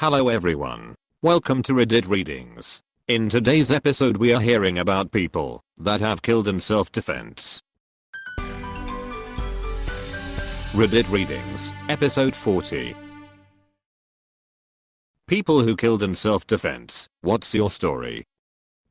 Hello everyone. Welcome to Reddit Readings. In today's episode we are hearing about people that have killed in self-defense. Reddit Readings, Episode 40. People who killed in self-defense, what's your story?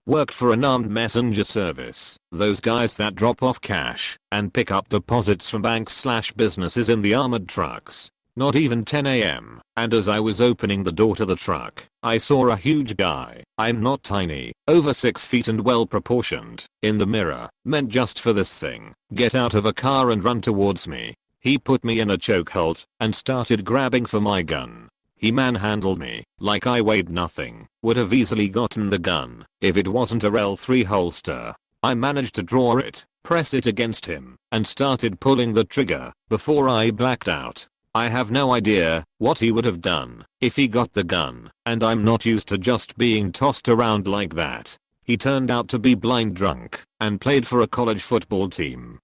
Worked for an armed messenger service, those guys that drop off cash and pick up deposits from banks/businesses in the armored trucks. Not even 10 AM, and as I was opening the door to the truck, I saw a huge guy, I'm not tiny, over 6 feet and well proportioned, in the mirror, meant just for this thing, get out of a car and run towards me. He put me in a chokehold and started grabbing for my gun. He manhandled me like I weighed nothing, would have easily gotten the gun if it wasn't a L3 holster. I managed to draw it, press it against him, and started pulling the trigger before I blacked out. I have no idea what he would have done if he got the gun, and I'm not used to just being tossed around like that. He turned out to be blind drunk and played for a college football team.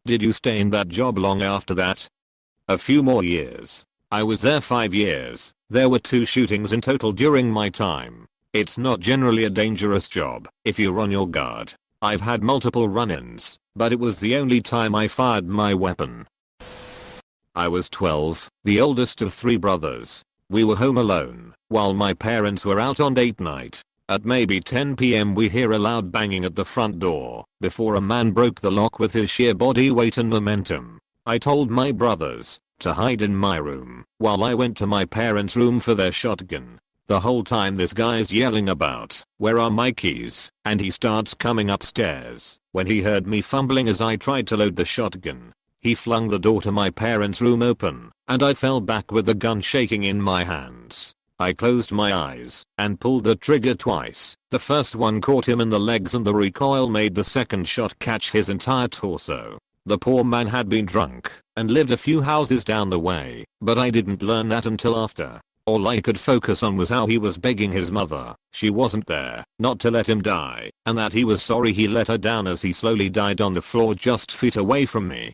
Did you stay in that job long after that? A few more years. I was there 5 years. There were 2 shootings in total during my time. It's not generally a dangerous job if you're on your guard. I've had multiple run-ins, but it was the only time I fired my weapon. I was 12, the oldest of 3 brothers. We were home alone while my parents were out on date night. At maybe 10 PM we hear a loud banging at the front door before a man broke the lock with his sheer body weight and momentum. I told my brothers to hide in my room while I went to my parents' room for their shotgun. The whole time this guy's yelling about, "Where are my keys?" and he starts coming upstairs when he heard me fumbling as I tried to load the shotgun. He flung the door to my parents' room open, and I fell back with the gun shaking in my hands. I closed my eyes and pulled the trigger twice. The first one caught him in the legs and the recoil made the second shot catch his entire torso. The poor man had been drunk and lived a few houses down the way, but I didn't learn that until after. All I could focus on was how he was begging his mother, she wasn't there, not to let him die, and that he was sorry he let her down as he slowly died on the floor just feet away from me.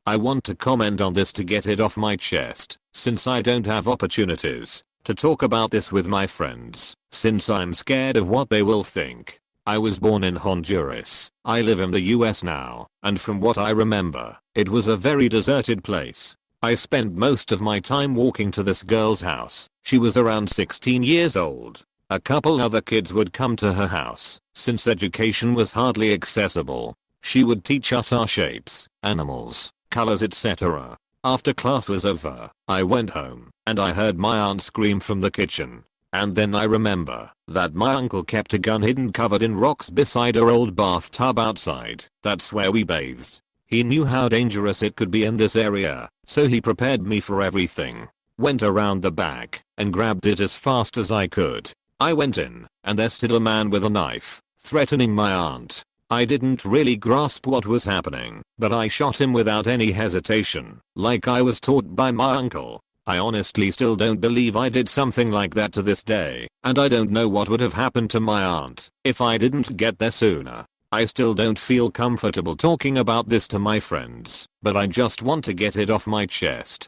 I want to comment on this to get it off my chest, since I don't have opportunities to talk about this with my friends, since I'm scared of what they will think. I was born in Honduras. I live in the US now, and from what I remember, it was a very deserted place. I spent most of my time walking to this girl's house. She was around 16 years old. A couple other kids would come to her house, since education was hardly accessible. She would teach us our shapes, animals, colors, etc. After class was over, I went home, and I heard my aunt scream from the kitchen. And then I remember that my uncle kept a gun hidden covered in rocks beside our old bathtub outside. That's where we bathed. He knew how dangerous it could be in this area, so he prepared me for everything. Went around the back and grabbed it as fast as I could. I went in, and there stood a man with a knife, threatening my aunt. I didn't really grasp what was happening, but I shot him without any hesitation, like I was taught by my uncle. I honestly still don't believe I did something like that to this day, and I don't know what would have happened to my aunt if I didn't get there sooner. I still don't feel comfortable talking about this to my friends, but I just want to get it off my chest.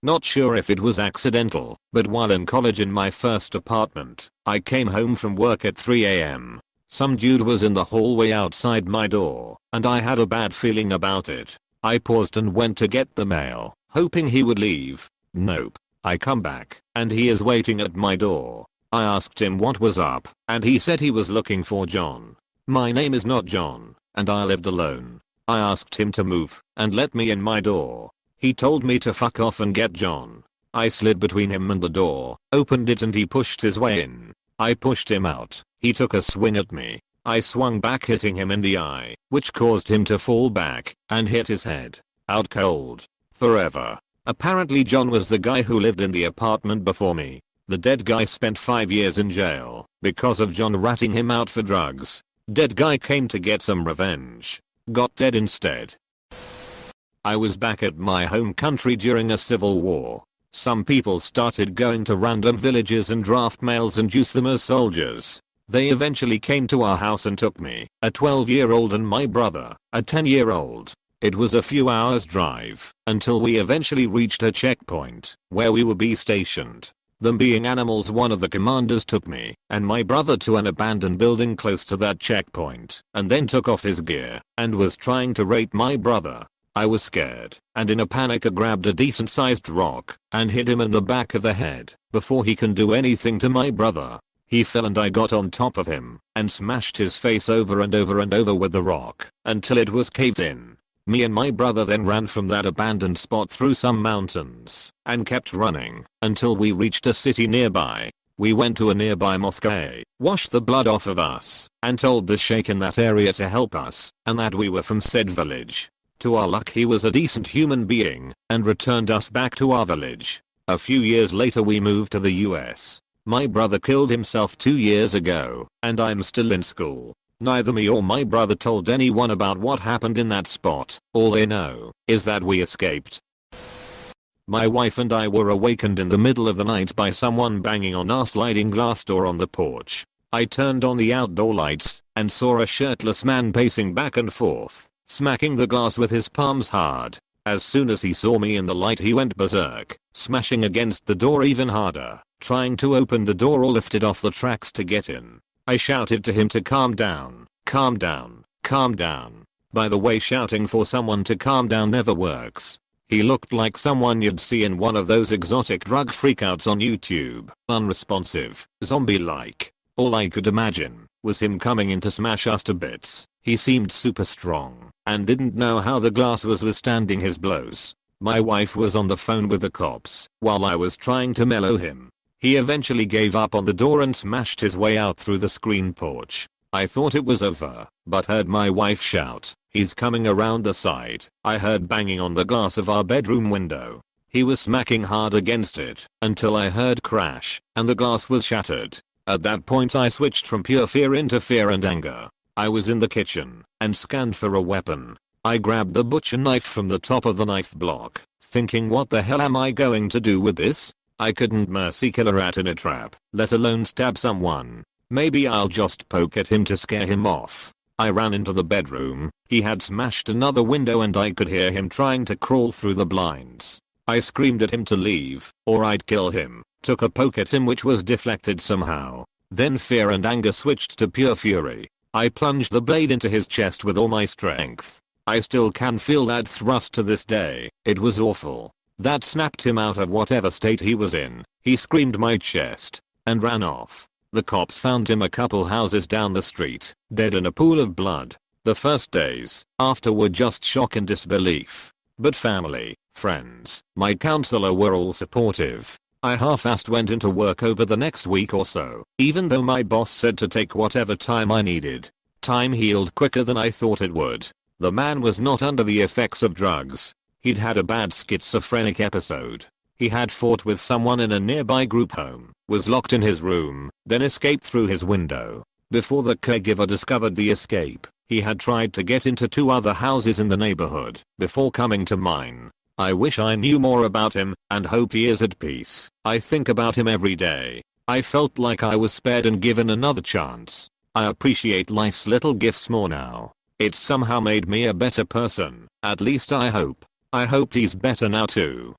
Not sure if it was accidental, but while in college in my first apartment, I came home from work at 3 AM. Some dude was in the hallway outside my door, and I had a bad feeling about it. I paused and went to get the mail, hoping he would leave. Nope. I come back, and he is waiting at my door. I asked him what was up, and he said he was looking for John. My name is not John, and I lived alone. I asked him to move and let me in my door. He told me to fuck off and get John. I slid between him and the door, opened it, and he pushed his way in. I pushed him out. He took a swing at me. I swung back, hitting him in the eye, which caused him to fall back and hit his head. Out cold. Forever. Apparently John was the guy who lived in the apartment before me. The dead guy spent 5 years in jail because of John ratting him out for drugs. Dead guy came to get some revenge. Got dead instead. I was back at my home country during a civil war. Some people started going to random villages and draft males and use them as soldiers. They eventually came to our house and took me, a 12-year-old, and my brother, a 10-year-old. It was a few hours drive until we eventually reached a checkpoint where we would be stationed. Them being animals, one of the commanders took me and my brother to an abandoned building close to that checkpoint and then took off his gear and was trying to rape my brother. I was scared and in a panic I grabbed a decent sized rock and hit him in the back of the head before he can do anything to my brother. He fell and I got on top of him and smashed his face over and over and over with the rock until it was caved in. Me and my brother then ran from that abandoned spot through some mountains and kept running until we reached a city nearby. We went to a nearby mosque, washed the blood off of us, and told the sheikh in that area to help us and that we were from said village. To our luck he was a decent human being and returned us back to our village. A few years later we moved to the US. My brother killed himself 2 years ago and I'm still in school. Neither me or my brother told anyone about what happened in that spot. All they know is that we escaped. My wife and I were awakened in the middle of the night by someone banging on our sliding glass door on the porch. I turned on the outdoor lights and saw a shirtless man pacing back and forth, smacking the glass with his palms hard. As soon as he saw me in the light he went berserk, smashing against the door even harder, trying to open the door or lift it off the tracks to get in. I shouted to him to calm down, calm down, calm down. By the way, shouting for someone to calm down never works. He looked like someone you'd see in one of those exotic drug freakouts on YouTube, unresponsive, zombie-like. All I could imagine was him coming in to smash us to bits. He seemed super strong and didn't know how the glass was withstanding his blows. My wife was on the phone with the cops while I was trying to mellow him. He eventually gave up on the door and smashed his way out through the screen porch. I thought it was over, but heard my wife shout, "He's coming around the side." I heard banging on the glass of our bedroom window. He was smacking hard against it until I heard crash and the glass was shattered. At that point I switched from pure fear into fear and anger. I was in the kitchen and scanned for a weapon. I grabbed the butcher knife from the top of the knife block, thinking, what the hell am I going to do with this? I couldn't mercy kill a rat in a trap, let alone stab someone. Maybe I'll just poke at him to scare him off. I ran into the bedroom. He had smashed another window and I could hear him trying to crawl through the blinds. I screamed at him to leave or I'd kill him. Took a poke at him which was deflected somehow. Then fear and anger switched to pure fury. I plunged the blade into his chest with all my strength. I still can feel that thrust to this day. It was awful. That snapped him out of whatever state he was in. He screamed my chest and ran off. The cops found him a couple houses down the street, dead in a pool of blood. The first days after were just shock and disbelief. But family, friends, my counselor were all supportive. I half-assed went into work over the next week or so, even though my boss said to take whatever time I needed. Time healed quicker than I thought it would. The man was not under the effects of drugs. He'd had a bad schizophrenic episode. He had fought with someone in a nearby group home, was locked in his room, then escaped through his window. Before the caregiver discovered the escape, he had tried to get into 2 other houses in the neighborhood before coming to mine. I wish I knew more about him and hope he is at peace. I think about him every day. I felt like I was spared and given another chance. I appreciate life's little gifts more now. It's somehow made me a better person, at least I hope. I hope he's better now too.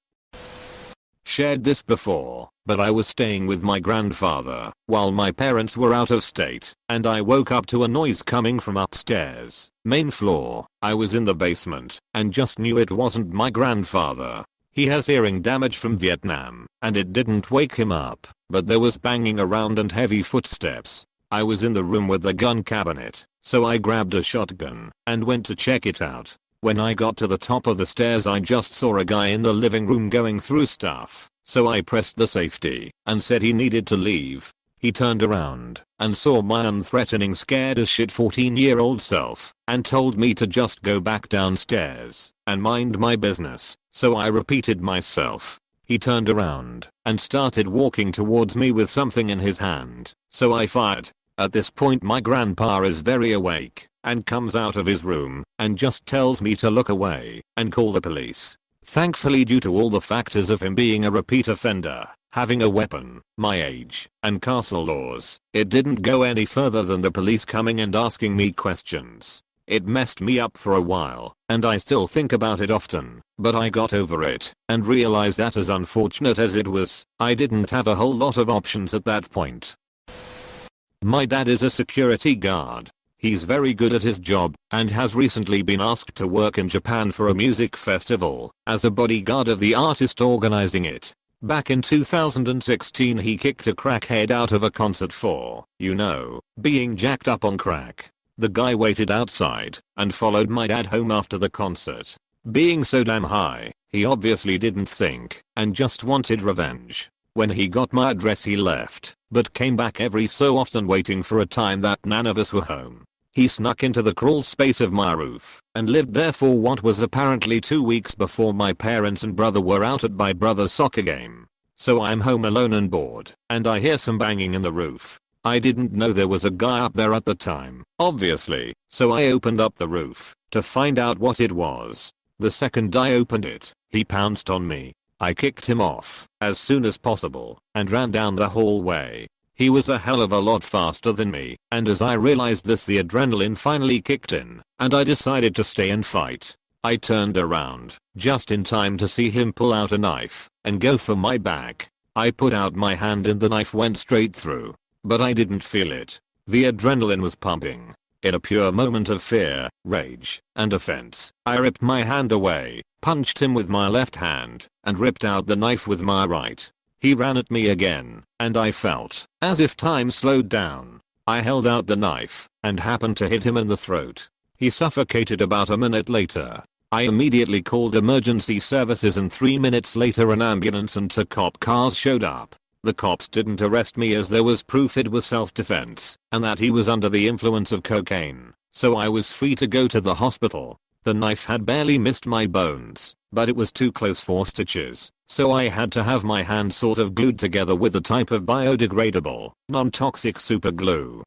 Shared this before, but I was staying with my grandfather while my parents were out of state, and I woke up to a noise coming from upstairs, main floor. I was in the basement and just knew it wasn't my grandfather. He has hearing damage from Vietnam, and it didn't wake him up, but there was banging around and heavy footsteps. I was in the room with the gun cabinet, so I grabbed a shotgun and went to check it out. When I got to the top of the stairs I just saw a guy in the living room going through stuff, so I pressed the safety and said he needed to leave. He turned around and saw my unthreatening scared as shit 14-year-old self and told me to just go back downstairs and mind my business, so I repeated myself. He turned around and started walking towards me with something in his hand, so I fired. At this point my grandpa is very awake and comes out of his room and just tells me to look away and call the police. Thankfully, due to all the factors of him being a repeat offender, having a weapon, my age, and castle laws, it didn't go any further than the police coming and asking me questions. It messed me up for a while, and I still think about it often, but I got over it and realized that as unfortunate as it was, I didn't have a whole lot of options at that point. My dad is a security guard. He's very good at his job and has recently been asked to work in Japan for a music festival as a bodyguard of the artist organizing it. Back in 2016 he kicked a crackhead out of a concert for, being jacked up on crack. The guy waited outside and followed my dad home after the concert. Being so damn high, he obviously didn't think and just wanted revenge. When he got my address he left, but came back every so often waiting for a time that none of us were home. He snuck into the crawl space of my roof and lived there for what was apparently 2 weeks before my parents and brother were out at my brother's soccer game. So I'm home alone and bored, and I hear some banging in the roof. I didn't know there was a guy up there at the time, obviously, so I opened up the roof to find out what it was. The second I opened it, he pounced on me. I kicked him off as soon as possible and ran down the hallway. He was a hell of a lot faster than me, and as I realized this the adrenaline finally kicked in, and I decided to stay and fight. I turned around just in time to see him pull out a knife and go for my back. I put out my hand and the knife went straight through. But I didn't feel it. The adrenaline was pumping. In a pure moment of fear, rage, and offense, I ripped my hand away, punched him with my left hand, and ripped out the knife with my right. He ran at me again, and I felt as if time slowed down. I held out the knife and happened to hit him in the throat. He suffocated about a minute later. I immediately called emergency services and 3 minutes later an ambulance and 2 cop cars showed up. The cops didn't arrest me as there was proof it was self-defense and that he was under the influence of cocaine, so I was free to go to the hospital. The knife had barely missed my bones, but it was too close for stitches, so I had to have my hand sort of glued together with a type of biodegradable, non-toxic super glue.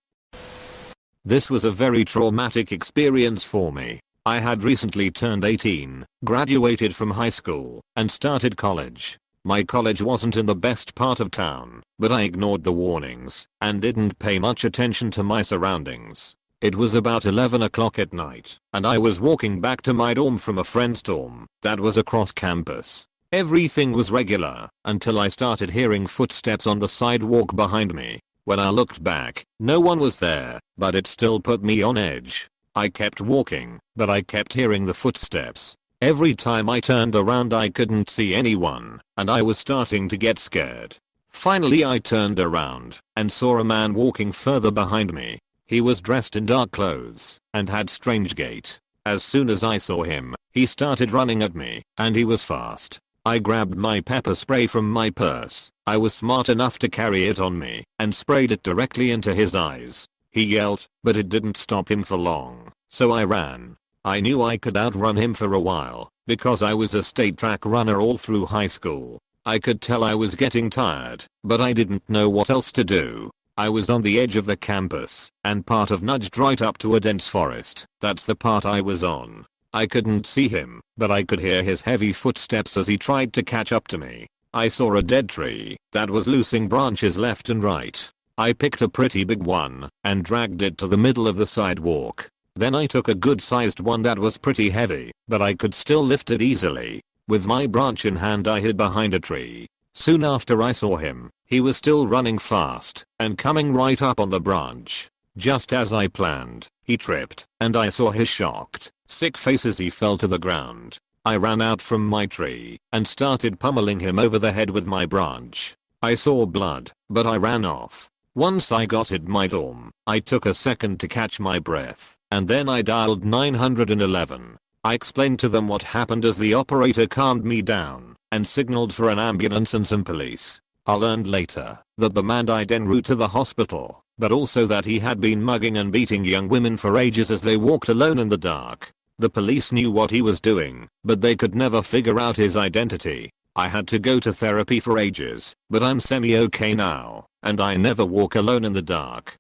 This was a very traumatic experience for me. I had recently turned 18, graduated from high school, and started college. My college wasn't in the best part of town, but I ignored the warnings and didn't pay much attention to my surroundings. It was about 11 o'clock at night, and I was walking back to my dorm from a friend's dorm that was across campus. Everything was regular until I started hearing footsteps on the sidewalk behind me. When I looked back, no one was there, but it still put me on edge. I kept walking, but I kept hearing the footsteps. Every time I turned around I couldn't see anyone, and I was starting to get scared. Finally I turned around and saw a man walking further behind me. He was dressed in dark clothes and had strange gait. As soon as I saw him, he started running at me, and he was fast. I grabbed my pepper spray from my purse. I was smart enough to carry it on me and sprayed it directly into his eyes. He yelled, but it didn't stop him for long, so I ran. I knew I could outrun him for a while because I was a state track runner all through high school. I could tell I was getting tired, but I didn't know what else to do. I was on the edge of the campus and part of nudged right up to a dense forest. That's the part I was on. I couldn't see him, but I could hear his heavy footsteps as he tried to catch up to me. I saw a dead tree that was loosing branches left and right. I picked a pretty big one and dragged it to the middle of the sidewalk. Then I took a good-sized one that was pretty heavy, but I could still lift it easily. With my branch in hand I hid behind a tree. Soon after I saw him, he was still running fast and coming right up on the branch. Just as I planned, he tripped, and I saw his shocked, sick face as he fell to the ground. I ran out from my tree and started pummeling him over the head with my branch. I saw blood, but I ran off. Once I got in my dorm, I took a second to catch my breath, and then I dialed 911. I explained to them what happened as the operator calmed me down and signaled for an ambulance and some police. I learned later that the man died en route to the hospital, but also that he had been mugging and beating young women for ages as they walked alone in the dark. The police knew what he was doing, but they could never figure out his identity. I had to go to therapy for ages, but I'm semi-okay now, and I never walk alone in the dark.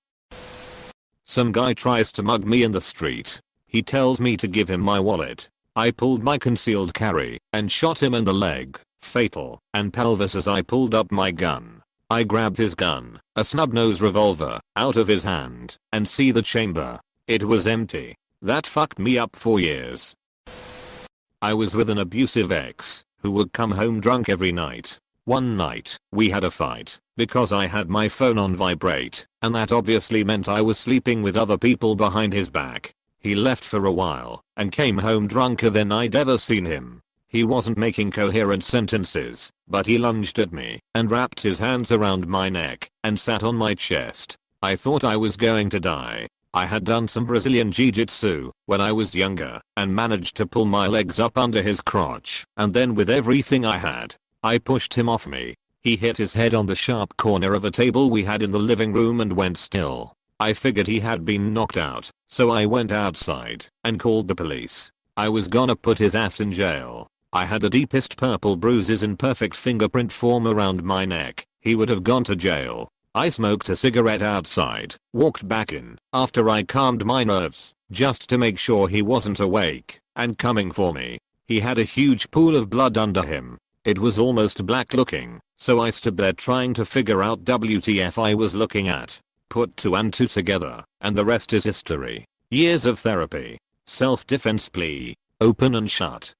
Some guy tries to mug me in the street. He tells me to give him my wallet. I pulled my concealed carry and shot him in the leg, fatal, and pelvis as I pulled up my gun. I grabbed his gun, a snub-nose revolver, out of his hand, and see the chamber. It was empty. That fucked me up for years. I was with an abusive ex who would come home drunk every night. One night, we had a fight because I had my phone on vibrate, and that obviously meant I was sleeping with other people behind his back. He left for a while and came home drunker than I'd ever seen him. He wasn't making coherent sentences, but he lunged at me and wrapped his hands around my neck and sat on my chest. I thought I was going to die. I had done some Brazilian jiu-jitsu when I was younger and managed to pull my legs up under his crotch, and then with everything I had, I pushed him off me. He hit his head on the sharp corner of a table we had in the living room and went still. I figured he had been knocked out, so I went outside and called the police. I was gonna put his ass in jail. I had the deepest purple bruises in perfect fingerprint form around my neck. He would have gone to jail. I smoked a cigarette outside, walked back in after I calmed my nerves, just to make sure he wasn't awake and coming for me. He had a huge pool of blood under him. It was almost black looking, so I stood there trying to figure out WTF I was looking at. Put 2 and 2 together, and the rest is history. Years of therapy. Self-defense plea. Open and shut.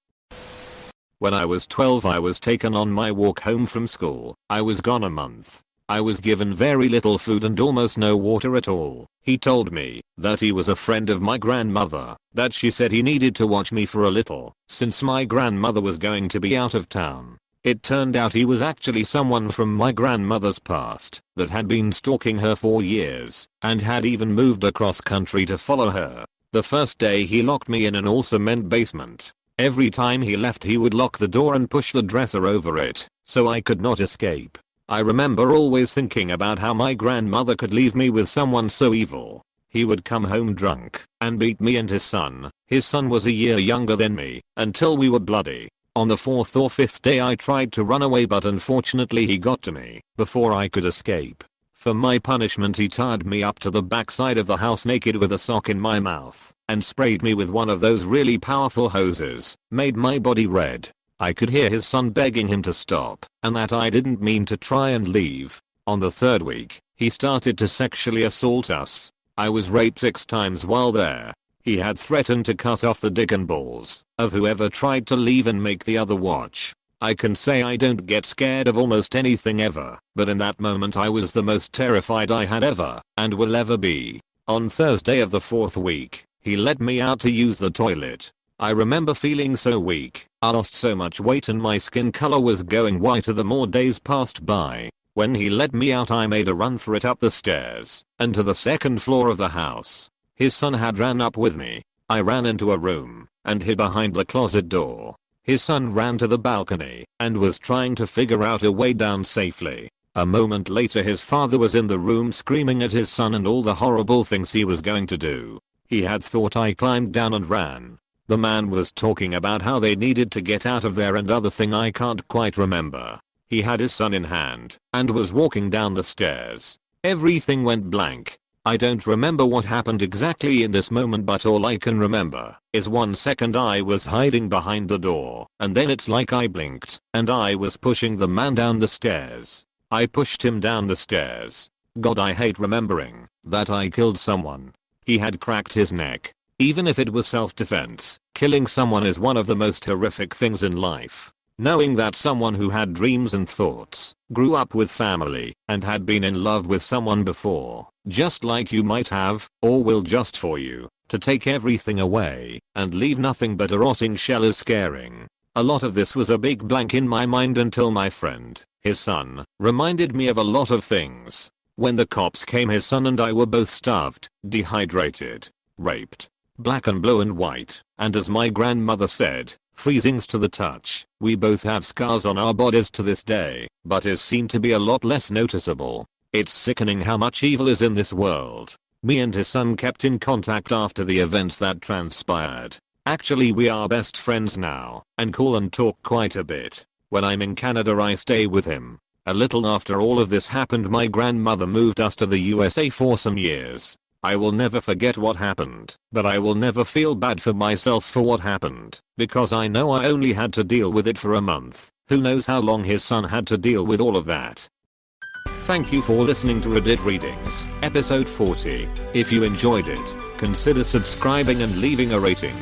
When I was 12 I was taken on my walk home from school. I was gone a month. I was given very little food and almost no water at all. He told me that he was a friend of my grandmother, that she said he needed to watch me for a little, since my grandmother was going to be out of town. It turned out he was actually someone from my grandmother's past that had been stalking her for years and had even moved across country to follow her. The first day he locked me in an all-cement basement. Every time he left he would lock the door and push the dresser over it, so I could not escape. I remember always thinking about how my grandmother could leave me with someone so evil. He would come home drunk and beat me and his son. His son was a year younger than me, until we were bloody. On the 4th or 5th day I tried to run away, but unfortunately he got to me before I could escape. For my punishment he tied me up to the backside of the house naked with a sock in my mouth and sprayed me with one of those really powerful hoses, made my body red. I could hear his son begging him to stop and that I didn't mean to try and leave. On the 3rd week, he started to sexually assault us. I was raped 6 times while there. He had threatened to cut off the dick and balls of whoever tried to leave and make the other watch. I can say I don't get scared of almost anything ever, but in that moment I was the most terrified I had ever and will ever be. On Thursday of the 4th week, he let me out to use the toilet. I remember feeling so weak. I lost so much weight and my skin color was going whiter the more days passed by. When he let me out I made a run for it up the stairs and to the 2nd floor of the house. His son had ran up with me. I ran into a room and hid behind the closet door. His son ran to the balcony and was trying to figure out a way down safely. A moment later his father was in the room screaming at his son and all the horrible things he was going to do. He had thought I climbed down and ran. The man was talking about how they needed to get out of there and other thing I can't quite remember. He had his son in hand and was walking down the stairs. Everything went blank. I don't remember what happened exactly in this moment, but all I can remember is 1 second I was hiding behind the door and then it's like I blinked and I was pushing the man down the stairs. I pushed him down the stairs. God, I hate remembering that I killed someone. He had cracked his neck. Even if it was self-defense, killing someone is one of the most horrific things in life. Knowing that someone who had dreams and thoughts, grew up with family, and had been in love with someone before, just like you might have, or will just for you, to take everything away and leave nothing but a rotting shell is scaring. A lot of this was a big blank in my mind until my friend, his son, reminded me of a lot of things. When the cops came, his son and I were both starved, dehydrated, raped, black and blue and white, and as my grandmother said, freezings to the touch. We both have scars on our bodies to this day, but it seemed to be a lot less noticeable. It's sickening how much evil is in this world. Me and his son kept in contact after the events that transpired. Actually we are best friends now, and call and talk quite a bit. When I'm in Canada I stay with him. A little after all of this happened my grandmother moved us to the USA for some years. I will never forget what happened, but I will never feel bad for myself for what happened, because I know I only had to deal with it for a month. Who knows how long his son had to deal with all of that. Thank you for listening to Reddit Readings, episode 40. If you enjoyed it, consider subscribing and leaving a rating.